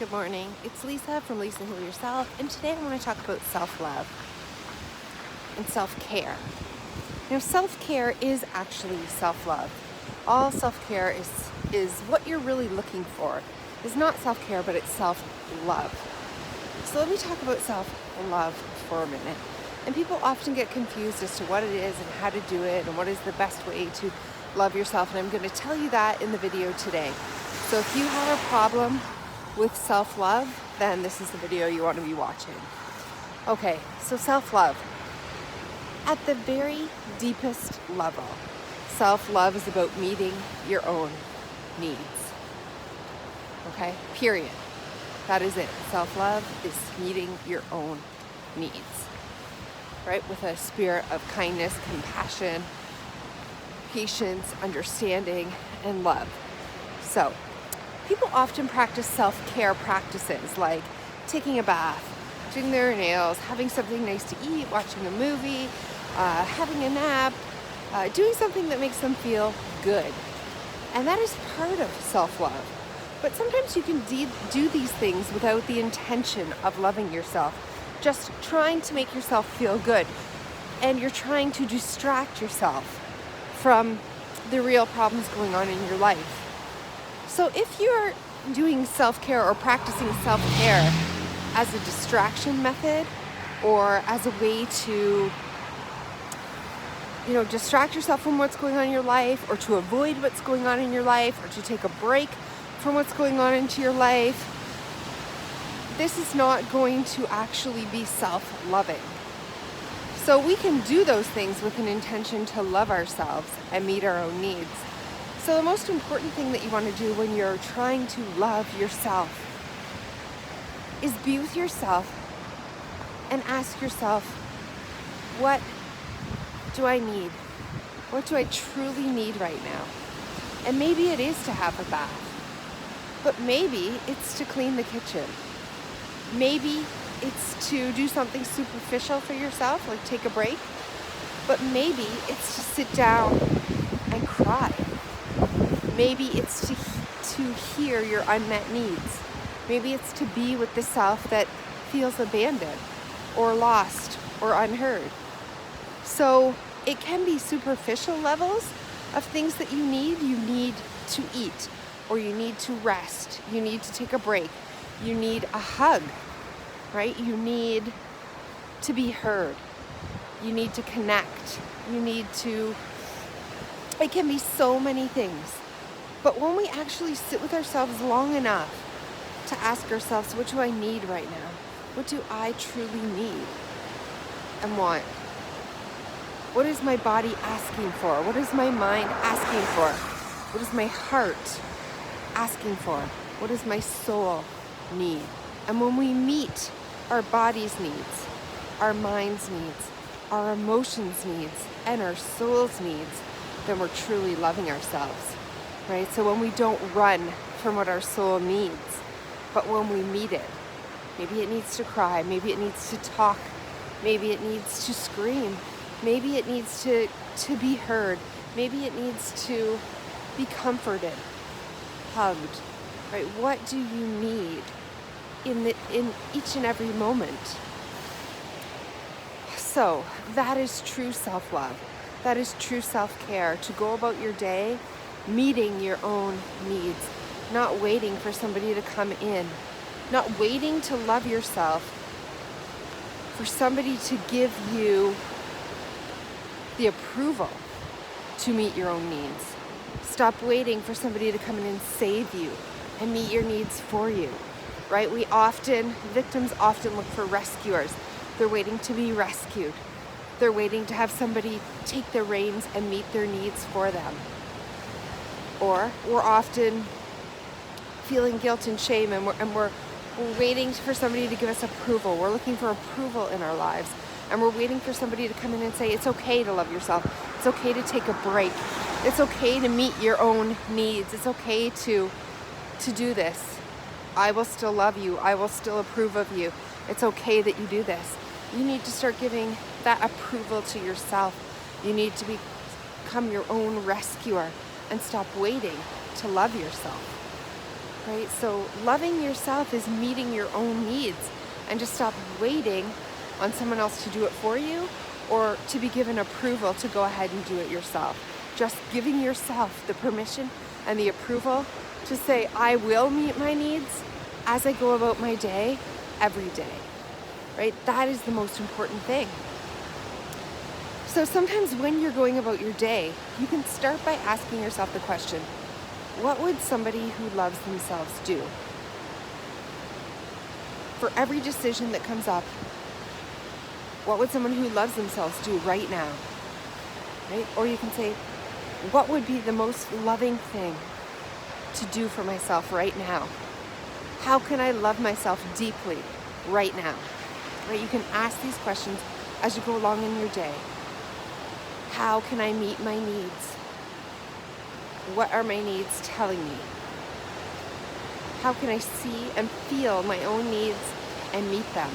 Good morning. It's Lisa from Lisa Heal Yourself, and today I want to talk about self-love and self-care. Now, self-care is actually self-love. All self-care is what you're really looking for. It's not self-care, but it's self-love. So let me talk about self-love for a minute. And people often get confused as to what it is and how to do it and what is the best way to love yourself. And I'm going to tell you that in the video today. So if you have a problem with self-love, then this is the video you want to be watching. Okay, so self-love. At the very deepest level, self-love is about meeting your own needs. Okay, period. That is it. Self-love is meeting your own needs, right? With a spirit of kindness, compassion, patience, understanding, and love. So, people often practice self-care practices like taking a bath, doing their nails, having something nice to eat, watching a movie, having a nap, doing something that makes them feel good. And that is part of self-love. But sometimes you can do these things without the intention of loving yourself, just trying to make yourself feel good. And you're trying to distract yourself from the real problems going on in your life. So if you're doing self-care or practicing self-care as a distraction method or as a way to, distract yourself from what's going on in your life, or to avoid what's going on in your life, or to take a break from what's going on into your life, this is not going to actually be self-loving. So we can do those things with an intention to love ourselves and meet our own needs. So the most important thing that you want to do when you're trying to love yourself is be with yourself and ask yourself, what do I need? What do I truly need right now? And maybe it is to have a bath, but maybe it's to clean the kitchen. Maybe it's to do something superficial for yourself, like take a break, but maybe it's to sit down and cry. Maybe it's to hear your unmet needs. Maybe it's to be with the self that feels abandoned or lost or unheard. So it can be superficial levels of things that you need. You need to eat, or you need to rest. You need to take a break. You need a hug, right? You need to be heard. You need to connect. It can be so many things. But when we actually sit with ourselves long enough to ask ourselves, what do I need right now? What do I truly need and want? What is my body asking for? What is my mind asking for? What is my heart asking for? What does my soul need? And when we meet our body's needs, our mind's needs, our emotions' needs, and our soul's needs, then we're truly loving ourselves. Right? So when we don't run from what our soul needs, but when we meet it, maybe it needs to cry, maybe it needs to talk, maybe it needs to scream, maybe it needs to be heard, maybe it needs to be comforted, hugged, right? What do you need in each and every moment? So that is true self-love. That is true self-care, to go about your day meeting your own needs, not waiting for somebody to come in, not waiting to love yourself for somebody to give you the approval to meet your own needs. Stop waiting for somebody to come in and save you and meet your needs for you, right? Victims often look for rescuers. They're waiting to be rescued. They're waiting to have somebody take the reins and meet their needs for them. Or we're often feeling guilt and shame, and we're waiting for somebody to give us approval. We're looking for approval in our lives, and we're waiting for somebody to come in and say, it's okay to love yourself. It's okay to take a break. It's okay to meet your own needs. It's okay to do this. I will still love you. I will still approve of you. It's okay that you do this. You need to start giving that approval to yourself. You need to become your own rescuer and stop waiting to love yourself. right? So loving yourself is meeting your own needs, and to stop waiting on someone else to do it for you or to be given approval to go ahead and do it yourself. Just giving yourself the permission and the approval to say, I will meet my needs as I go about my day every day, right? That is the most important thing. So sometimes when you're going about your day, you can start by asking yourself the question, what would somebody who loves themselves do? For every decision that comes up, what would someone who loves themselves do right now? Right? Or you can say, what would be the most loving thing to do for myself right now? How can I love myself deeply right now? Right? You can ask these questions as you go along in your day. How can I meet my needs? What are my needs telling me? How can I see and feel my own needs and meet them?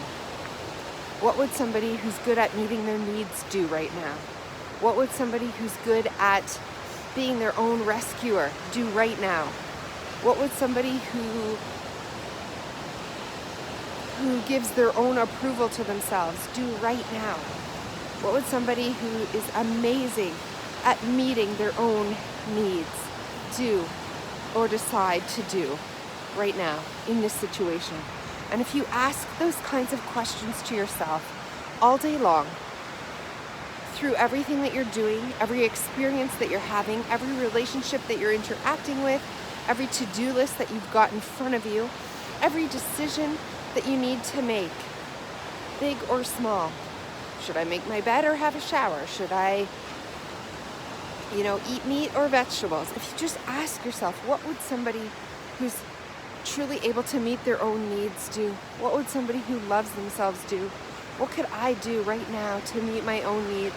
What would somebody who's good at meeting their needs do right now? What would somebody who's good at being their own rescuer do right now? What would somebody who gives their own approval to themselves do right now? What would somebody who is amazing at meeting their own needs do or decide to do right now in this situation? And if you ask those kinds of questions to yourself all day long, through everything that you're doing, every experience that you're having, every relationship that you're interacting with, every to-do list that you've got in front of you, every decision that you need to make, big or small. Should I make my bed or have a shower? Should I, eat meat or vegetables? If you just ask yourself, what would somebody who's truly able to meet their own needs do? What would somebody who loves themselves do? What could I do right now to meet my own needs?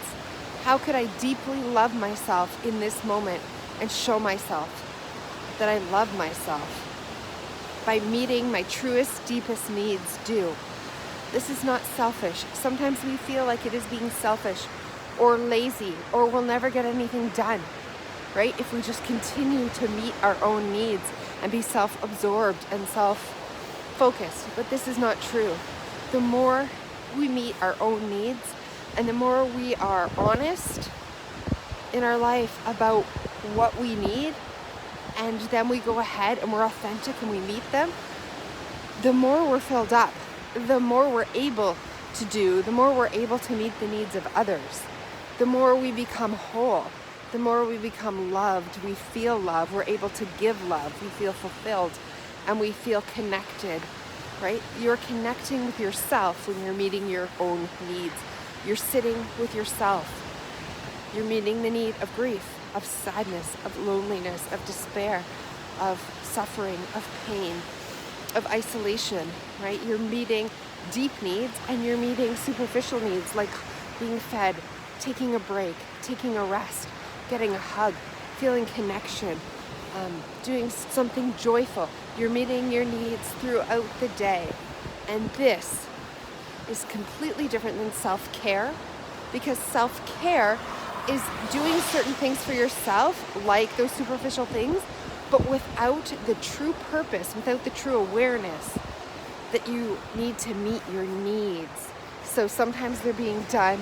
How could I deeply love myself in this moment and show myself that I love myself by meeting my truest, deepest needs do? This is not selfish. Sometimes we feel like it is being selfish or lazy or we'll never get anything done, right? If we just continue to meet our own needs and be self-absorbed and self-focused. But this is not true. The more we meet our own needs and the more we are honest in our life about what we need, and then we go ahead and we're authentic and we meet them, the more we're filled up, the more we're able to do, the more we're able to meet the needs of others, the more we become whole, the more we become loved, we feel love, we're able to give love, we feel fulfilled, and we feel connected, right? You're connecting with yourself when you're meeting your own needs. You're sitting with yourself. You're meeting the need of grief, of sadness, of loneliness, of despair, of suffering, of pain, of isolation, right? You're meeting deep needs and you're meeting superficial needs like being fed, taking a break, taking a rest, getting a hug, feeling connection, doing something joyful. You're meeting your needs throughout the day. And this is completely different than self-care, because self-care is doing certain things for yourself, like those superficial things, but without the true purpose, without the true awareness that you need to meet your needs. So sometimes they're being done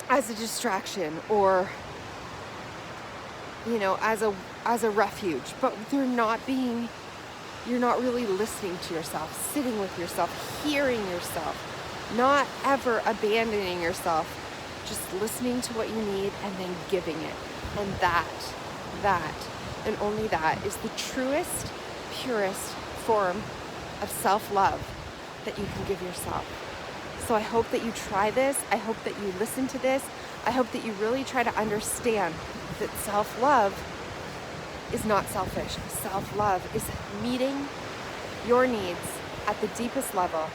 as a distraction or, as a refuge, but you're not really listening to yourself, sitting with yourself, hearing yourself, not ever abandoning yourself, just listening to what you need and then giving it. And that, and only that is the truest, purest form of self-love that you can give yourself. So I hope that you try this. I hope that you listen to this. I hope that you really try to understand that self-love is not selfish. Self-love is meeting your needs at the deepest level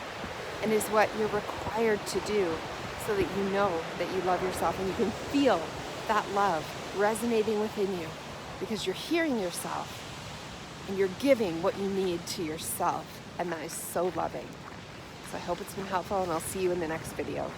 and is what you're required to do so that you know that you love yourself and you can feel that love resonating within you because you're hearing yourself and you're giving what you need to yourself, and that is so loving. So I hope it's been helpful, and I'll see you in the next video.